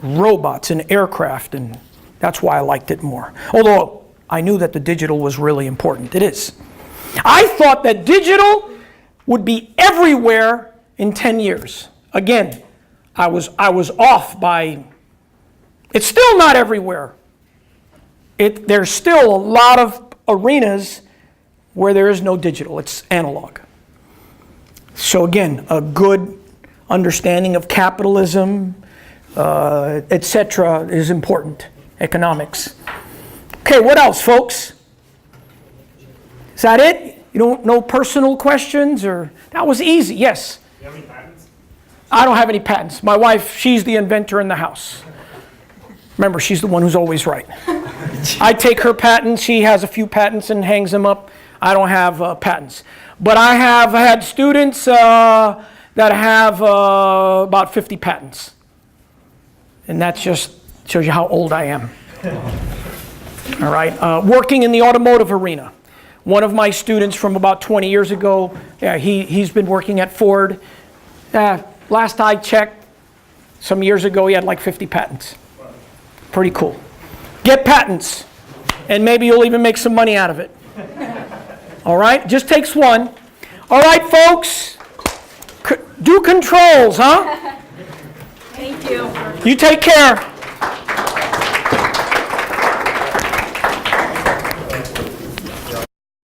Speaker 1: robots and aircraft, and that's why I liked it more. Although I knew that the digital was really important. It is. I thought that digital would be everywhere in 10 years. Again, I was off by, it's still not everywhere. There's still a lot of arenas where there is no digital, it's analog. So again, a good understanding of capitalism, etc. is important, economics. Okay, what else, folks? Is that it? No personal questions? That was easy, yes.
Speaker 3: Do you have any patents?
Speaker 1: I don't have any patents. My wife, she's the inventor in the house. Remember, she's the one who's always right. I take her patents. She has a few patents and hangs them up. I don't have patents. But I have had students that have about 50 patents. And that just shows you how old I am. All right. Working in the automotive arena. One of my students from about 20 years ago, he's been working at Ford. Last I checked, some years ago, he had like 50 patents. Pretty cool. Get patents, and maybe you'll even make some money out of it. All right? Just takes one. All right, folks. Do controls, huh?
Speaker 7: Thank you.
Speaker 1: You take care.